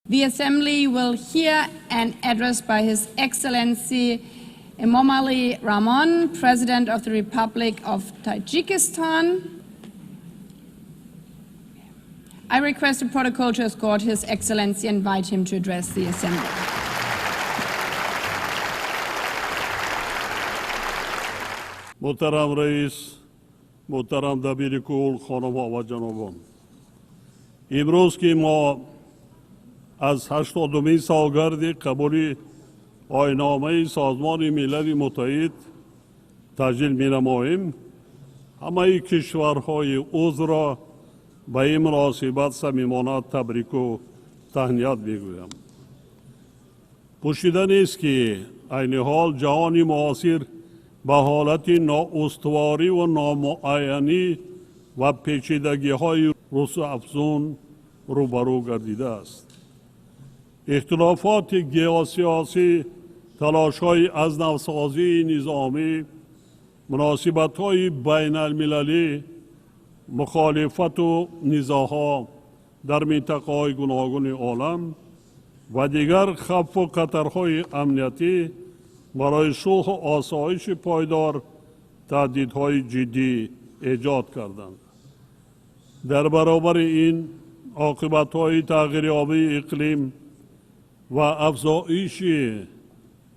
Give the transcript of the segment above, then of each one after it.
The Assembly will hear an address by His Excellency Emomali Rahmon, President of the Republic of Tajikistan. I request the protocol to escort His Excellency and invite him to address the Assembly. محترم رئیس، محترم دبیر کل، خانم‌ها و جنابان، امروز که ما از 80مین سالگرد قبول آیین‌نامه سازمان ملل متحد تجلیل می‌نماییم، همه کشورهای عضو را به این مناسبت صمیمانه تبریک و تهنیت می‌گویم. پوشیده نیست که عین حال جهان معاصر به حالت نااستواری و نامعینی و پیچیدگی‌های رسو افزون روبرو گردیده است. اختلافات گیوسیاسی، تلاش‌های از نوسازی نظامی، مناسبت‌های بین المللی، مخالفت و نزاع‌ها در منطقه‌های گوناگون عالم و دیگر خطر و خطرهای امنیتی برای صلح و آسایش پایدار تهدیدهای جدی ایجاد کردند. در برابر این عاقبت‌های تغییریابی اقلیم و افزایش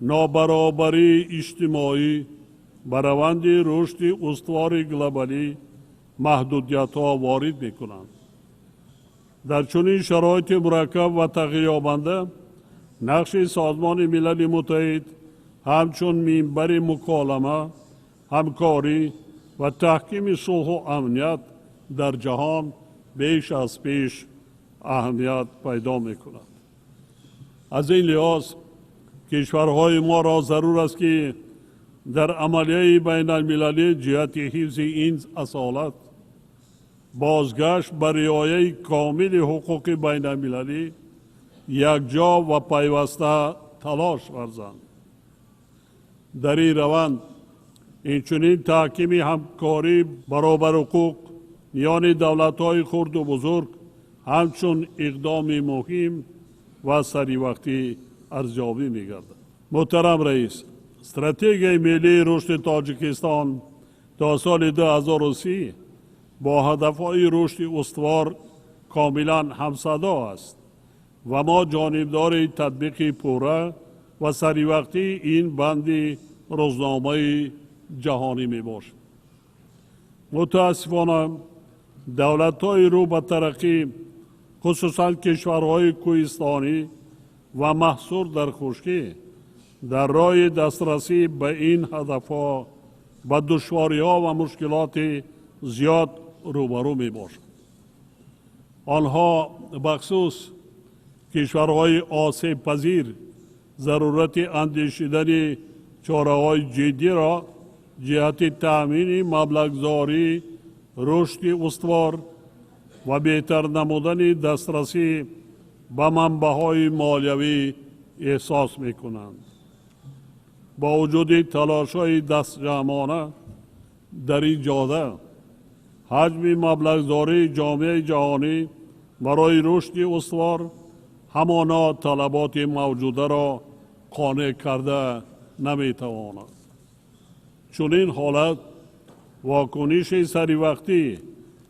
نابرابری اجتماعی به روند رشد استوار گلوبالی محدودیت‌ها وارد می‌کنند. در چنین شرایط مرکب و تغییریابنده نقش سازمان ملل متحد همچون منبر مکالمه، همکاری و تحکیم صلح و امنیت در جهان بیش از پیش اهمیت پیدا می‌کند. از این لحاظ کشورهای ما را ضرور است که در عملیه بین المللی جهت حفظ این اصالت بازگشت به رعایت کامل حقوق بین المللی یکجا و پیوسته تلاش ورزند. در این روند اینچنین تحکیم همکاری برابر حقوق میان دولت‌های خرد و بزرگ همچون اقدام مهم و سری وقتی ارزیابی می‌گردد. محترم رئیس، استراتژی ملی رشد تاجیکستان تا سال 2030 با هدف‌های رشد استوار کاملا همصدا است و ما جانبدار تطبیق پوره و سری وقتی این بند روزنامه جهانی میباشیم. متاسفانه دولت‌های رو به ترقی، خصوصا کشورهای کوهستانی و محصور در خشکی، در راه دسترسی به این هدفها با دشواری‌ها و مشکلات زیاد روبرو میباشند. آنها بخصوص کشورهای آسیب پذیر ضرورت اندیشیدن چاره‌های جدی را جهت تأمین مبلغ‌زایی، رشد استوار و بهتر نمودن دسترسی به منبع‌های مالیوی احساس می‌کنند. با وجود تلاش‌های دستجمعانه در این جهت حجم مبلغ‌زایی جامعه جهانی برای رشد استوار همانا طلبات موجوده را قانع کرده نمی‌تواند. چون این حالت واکنش سری وقتی،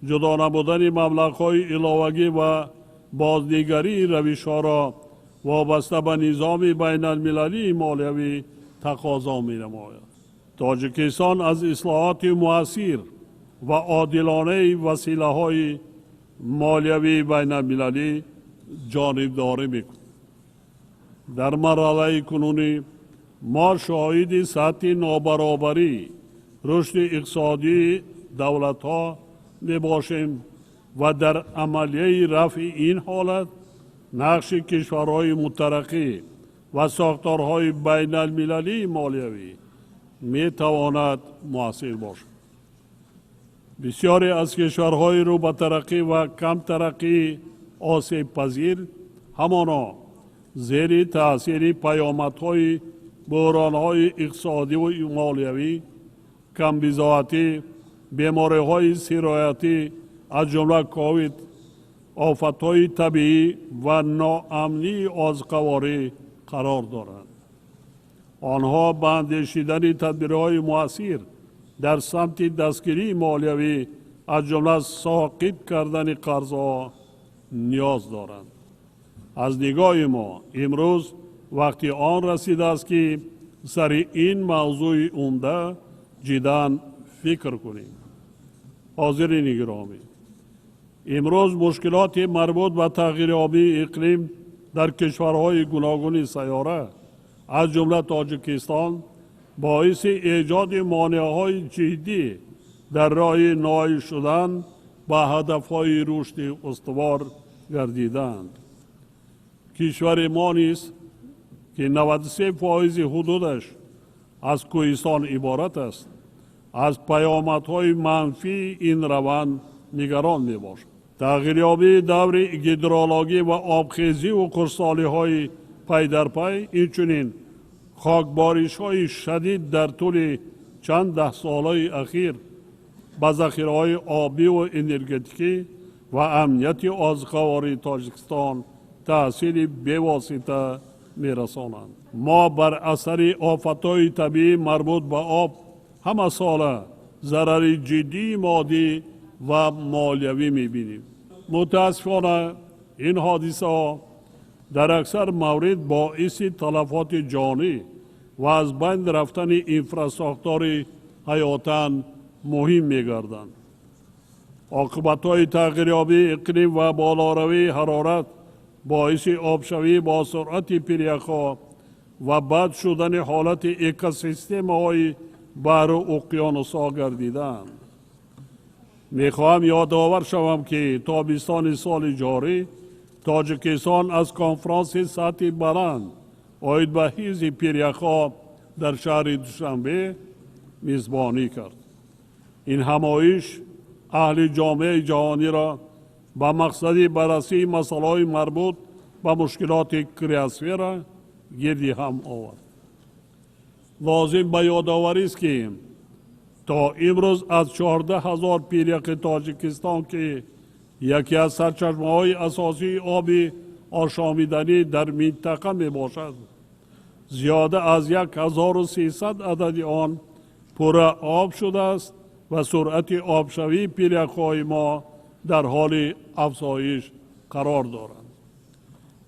جدا نمودن مبلغ‌های علاوه‌ای و بازنگری روش‌ها را وابسته به نظام بین المللی مالیوی تقاضا می‌نماید. تاجیکستان از اصلاحات مؤثر و عادلانه وسیله‌های مالیوی بین المللی جانبداری می‌کند. در مرحله کنونی ما شاهد سطح نابرابری رشد اقتصادی دولت‌ها میباشیم و در عملیه رفع این حالت نقش کشورهای مترقی و ساختارهای بین المللی مالیوی میتواند مؤثر باشد. بسیاری از کشورهای رو به ترقی و کم ترقی آسیب پذیر همانا زیر تأثیر پیامدهای بحران‌های اقتصادی و مالیوی، کمبزاعتی، بیماری‌های سرایتی از جمله کووید آفتهای طبیعی و ناامنی آزقواری قرار دارند. آنها به اندیشیدن تدبیرهای مؤثر در سمت دستگیری مالیوی از جمله ساقط کردن قرضها نیاز دارند. از نگاه ما امروز وقتی آن رسیده است که سر این موضوع عمده جداً فکر کنیم. حاضرین گرامی، امروز مشکلات مربوط به تغییر آبی اقلیم در کشورهای گوناگون سیاره از جمله تاجیکستان باعث ایجاد مانعهای جدی در راه نائل شدن به هدفهای رشد استوار گردیدند. کشور ما نیز که 93% حدودش از کوهستان عبارت است، از پیامدهای منفی این روند نگران می باشد. تغییریابی دور هیدرولوژی و آبخیزی و خشکسالی‌های پی در پی، اینچنین خاکباریش‌های شدید در طول چند ده ساله اخیر به ذخیره‌های آبی و انرژتیکی و امنیت آزقواری تاجیکستان تأثیر بی‌واسطه می‌رسانند. ما بر اثر آفت‌های طبیعی مربوط به آب همه ساله ضرر جدی مادی و مالیوی می‌بینیم. متاسفانه این حادثه در اکثر مورد باعث تلفات جانی و از بین رفتن انفراستراکچور حیاتاً مهم می‌گردند. عاقبت‌های تغییریابی اقلیم و بالاروی حرارت باعث آبشوی با سرعت پیریخ‌ها و بد شدن حالت اکوسیستم‌های بحر و اقیانوس‌ها گردیدند. میخواهم یادآور شوم که تابستان سال جاری تاجیکستان از کنفرانس سطح بلند آید به حفظ پیریخ‌ها در شهر دوشنبه میزبانی کرد. این همایش اهل جامعه جهانی را با مقصد بررسی مسائل مربوط به مشکلات کریوسفر گردی هم آورد. لازم به یادآوری است که تا امروز از 14,000 پیریخ تاجیکستان که یکی از سرچشمه‌های اساسی آب آشامیدنی در منطقه می باشد، زیاده از 1,300 عدد آن پر آب شده است و سرعت آبشوی پیریخ‌های ما در حال افزایش قرار دارد.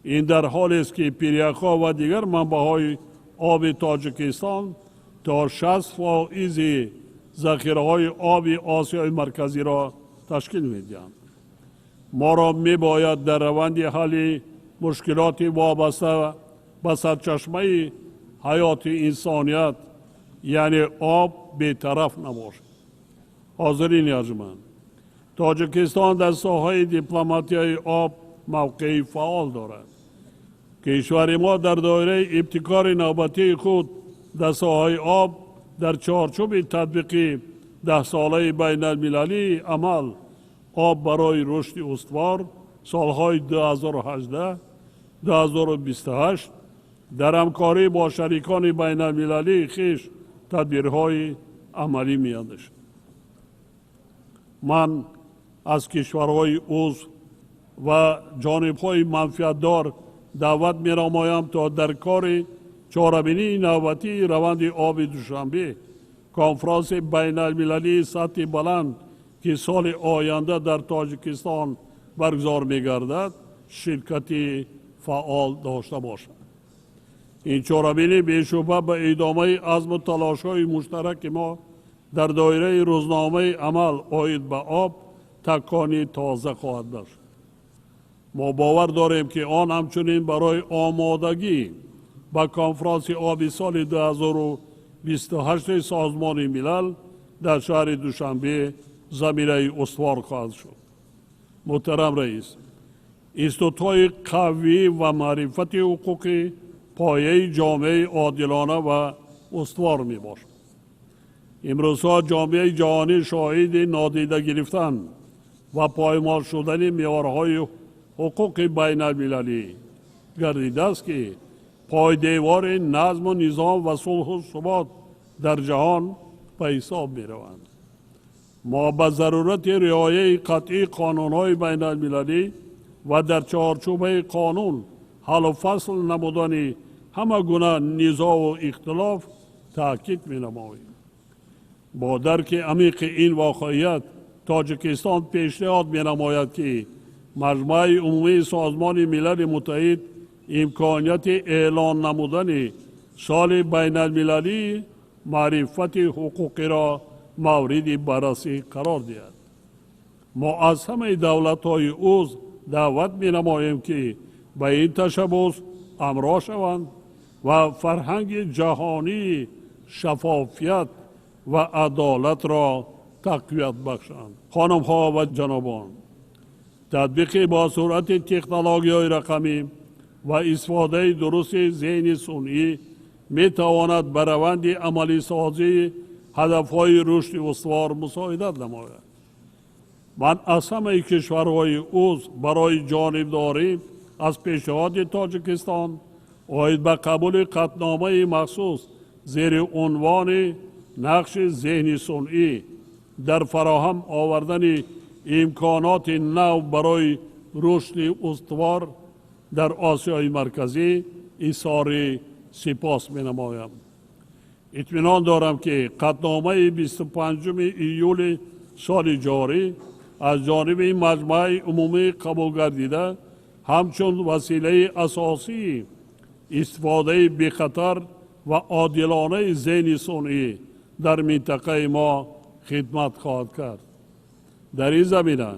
این در حالی است که پیریخ‌ها و دیگر منبع‌های آب تاجیکستان تا 60% ذخیره‌های آب آسیای مرکزی را تشکیل می‌دهند. ما را می‌باید در روند حل مشکلات وابسته به سرچشمه حیات انسانیت یعنی آب بی‌طرف نباشد. حاضرین ارجمند، تاجیکستان در ساحه دیپلماتی آب موقعی فعال دارد. کشور ما در دایره ابتکار نوبتی خود در ساحه آب در چارچوب تطبیق 10 ساله بین المللی عمل آب برای رشد استوار سالهای 2018 2028 در همکاری با شریکان بین المللی خویش تدبیرهای عملی می‌اندیشد. من از کشورهای عضو و جانبهای منفعتدار دعوت می‌نمایم تا در کار چاره‌بینی نوبتی روند آب دوشنبه کنفرانس بین المللی سطح بلند که سال آینده در تاجیکستان برگزار می‌گردد شرکت فعال داشته باشد. این چاره‌بینی بی‌شبهه به ادامه عزم و تلاش‌های مشترک ما در دایره روزنامه عمل آید به آب تکانی تازه خواهد داشت. ما باور داریم که آن همچنین برای آمادگی با کنفرانس آبی سال 2028 سازمان ملل در شهر دوشنبه زمینه استوار خواهد شد. محترم رئیس، اینستیتوت‌های قوی و معرفت حقوقی پایه جامعه عادلانه و استوار می باشد. امروزها جامعه جهانی شاهد نادیده گرفتن و پایمال شدن معیارهای حقوق بین المللی گردیده است که پایدیوار نظم و نظام و صلح و ثبات در جهان به حساب می روند. ما به ضرورت رعایت قطعی قانون‌های بین المللی و در چارچوب قانون حل و فصل نمودن همه گونه نزاع و اختلاف تاکید می نماییم. با درک عمیق این واقعیت تاجیکستان پیشنهاد می نماید که مجمع عمومی سازمان ملل متحد امکانیت اعلان نمودن سال بین المللی معرفت حقوقی را مورد بررسی قرار دهد. ما از همه دولت‌های عضو دعوت می نماییم که به این تشبث همراه شوند و فرهنگ جهانی شفافیت و عدالت را تقویت بخشند. خانم‌ها و جنابان، تطبیق با سرعت تکنولوژی‌های رقمی و استفاده درست ذهن صنعی می تواند به روند عملی سازی هدف‌های رشد استوار مساعدت نماید. من از همه کشورهای عضو برای جانبداری از پیشنهاد تاجیکستان عاید به قبول قطعنامه مخصوص زیر عنوان نقش ذهن صنعی در فراهم آوردن امکانات نو برای رشد استوار در آسیای مرکزی اظهار سپاس می نمایم. اطمینان دارم که قطعنامه 25 ایول سال جاری از جانب مجمع عمومی قبول گردیده همچون وسیله اساسی استفاده بی‌خطر و عادلانه ذهن صنعی در منطقه ما خدمت خواهد کرد. در این زمینه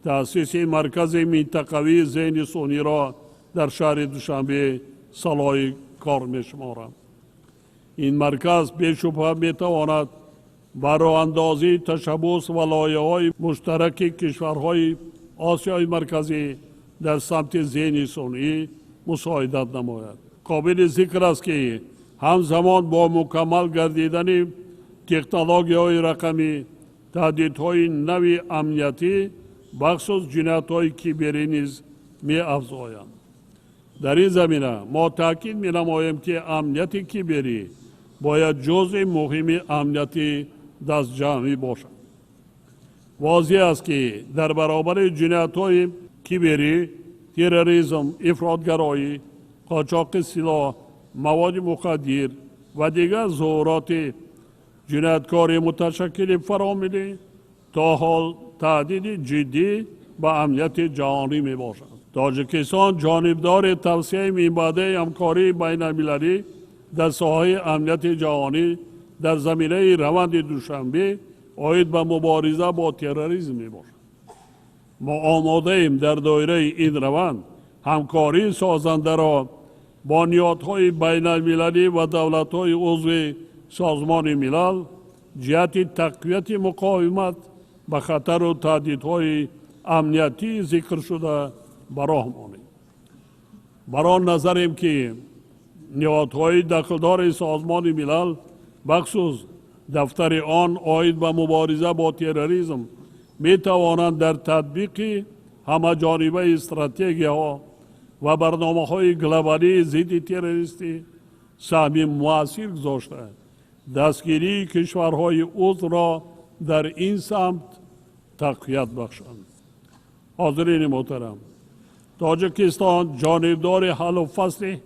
تأسیس مرکز منطقوی ذهن صنعی را در شهر دوشنبه صلاح کار می شمارم. این مرکز بی‌شبهه می تواند برای اندازی تشبث و لایه‌های مشترک کشورهای آسیای مرکزی در سمت ذهن صنعی مساعدت نماید. قابل ذکر است که همزمان با مکمل گردیدن تکنولوژی‌های رقمی تهدیدهای نوی امنیتی بخصوص جنایت‌های کیبری نیز می‌افزایند. در این زمینه ما تاکید می‌نماییم که امنیت کیبری باید جزء مهم امنیت دست جمعی باشد. واضح است که در برابر جنایت‌های کیبری، تروریسم، افراطگرایی، قاچاق سلاح، مواد مخدر و دیگر ظهورات جنایتکاری متشکل فراملی تا حال تهدید جدی به امنیت جهانی می باشد. تاجیکستان جانبدار توسعه منبع همکاری بین المللی در ساحه امنیت جهانی در زمینه روند دوشنبه عاید به مبارزه با تروریسم می باشد. ما آماده ایم در دایره این روند همکاری سازنده را با نهادهای بین المللی و دولت‌های عضو سازمان ملل جهت تقویت مقاومت به خطر و تهدیدهای امنیتی ذکر شده براه مانیم. برای نظریم که نهادهای دخلدار سازمان ملل بخصوص دفتر آن عاید به مبارزه با تروریسم می توانند در تطبیق همه جانبه استراتژی‌ها و برنامه‌های گلوبالی ضد تروریستی سهم مؤثر گذاشته دستگیری کشورهای عضو را در این سمت تقویت بخشند. حاضرین محترم، تاجیکستان جانبدار حل و فصل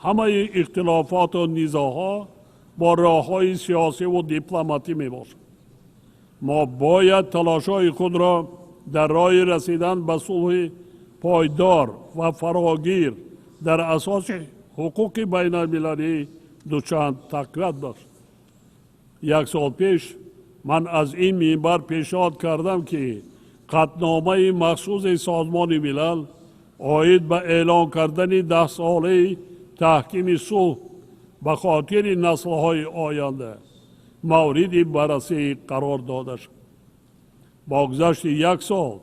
همه اختلافات و نزاع‌ها با راه‌های سیاسی و دیپلماتی میباشد. ما باید تلاش‌های خود را در راه رسیدن به صلح پایدار و فراگیر در اساس حقوق بین المللی دوچند تقویت بخشیم. یک سال پیش من از این منبر پیشنهاد کردم که قطعنامه مخصوص سازمان ملل عاید به اعلان کردن 10 ساله تحکیم صلح به خاطر نسل‌های آینده مورد بررسی قرار داده شد. با گذشت یک سال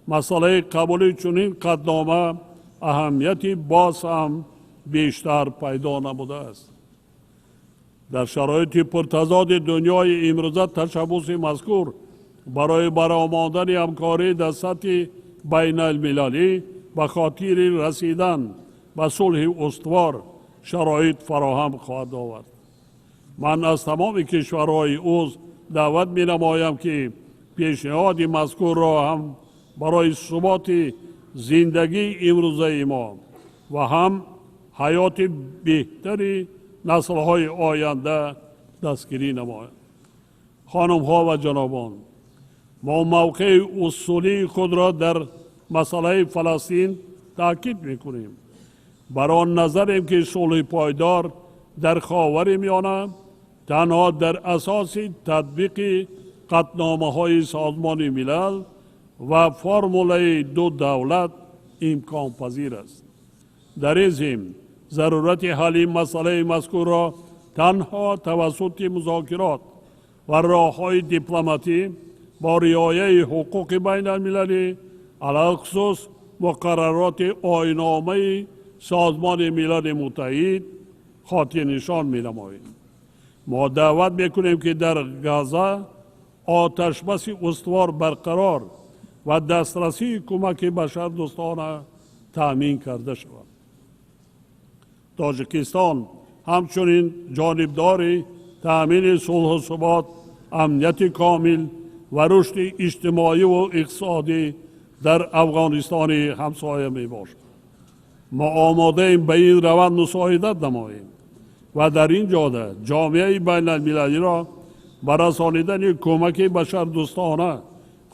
مسئله قبول چنین قطعنامه اهمیتی باز هم بیشتر پیدا نموده است. در شرایط پرتضاد دنیای امروزه تشبث مذکور برای برآمدن همکاری در سطح بین المللی به خاطر رسیدن به صلح استوار شرایط فراهم خواهد آورد. من از تمام کشورهای عضو دعوت می نمایم که پیشنهاد مذکور را هم برای ثبات زندگی امروزه ما و هم حیات بهتری نسل‌های آینده دستگیری نماید. خانم‌ها و جنابان، ما موقع اصولی خود را در مسئله فلسطین تاکید می‌کنیم. بر آن نظریم که صلح پایدار در خاورمیانه تنها در اساس تطبیق قطعنامه‌های سازمان ملل و فرمول دو دولت امکان پذیر است. در این ضمن ضرورت حل مسئله مذکور را تنها توسط مذاکرات و راه‌های دیپلماتی با رعایت حقوق بین المللی علی خصوص مقررات آیین‌نامه سازمان ملل متحد خاطر نشان می‌نماییم. ما دعوت می‌کنیم که در غزه آتش بس استوار برقرار و دسترسی کمک بشردوستانه تأمین کرده شود. تاجیکستان همچنین جانبدار تأمین صلح و ثبات، امنیت کامل و رشد اجتماعی و اقتصادی در افغانستان همسایه می باشد. ما آماده ایم به این روند مساعدت نماییم و در این جهت جامعه بین المللی را به رسانیدن کمک بشردوستانه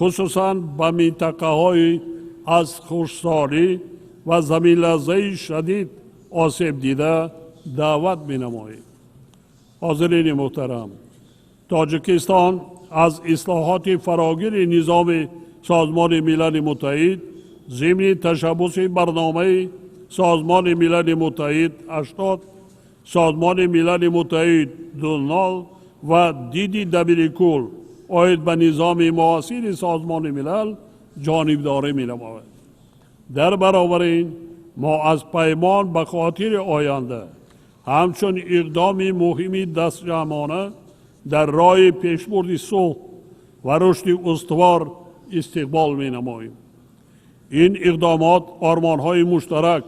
خصوصا به منطقه های از خشکسالی و زمین لرزه شدید آسیب دیده دعوت می نماییم. حاضرین محترم، تاجیکستان از اصلاحات فراگیر نظام سازمان ملل متحد ضمن تشبث برنامه سازمان ملل متحد 80 سازمان ملل متحد 20 و دیدی دبیرکل آید به نظام معاصر سازمان ملل جانبداری می نماید. در برابر این ما از پیمان به خاطر آینده همچون اقدام مهمی دستجمعانه در راه پیشبرد صلح و رشد استوار استقبال می نماییم. این اقدامات آرمان‌های مشترک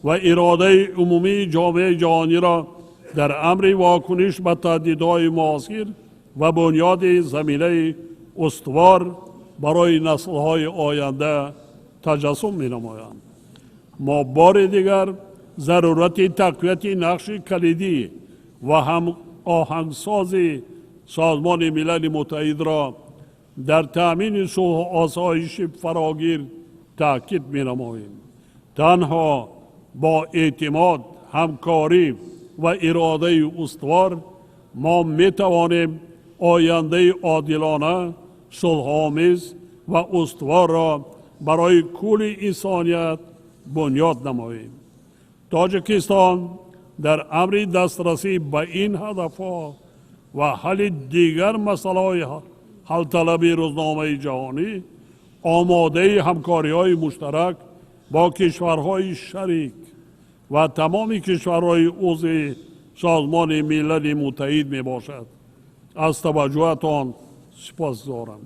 و اراده عمومی جامعه جهانی را در امر واکنش به تهدیدهای معاصر و بنیاد زمینه استوار برای نسل‌های آینده تجسم می نمایند. ما بار دیگر ضرورت تقویت نقش کلیدی و هم آهنگساز سازمان ملل متحد را در تأمین صلح و آسایش فراگیر تأکید می نماییم. تنها با اعتماد، همکاری و اراده استوار ما می توانیم آینده عادلانه، صلح‌آمیز و استوار را برای کل انسانیت بنیاد نماییم. تاجیکستان در امر دسترسی به این هدفها و حل دیگر مسائل حل طلبی روزنامه جهانی آماده همکاری‌های مشترک با کشورهای شریک و تمام کشورهای عضو سازمان ملل متحد می باشد. از توجهتان سپاسگزارم.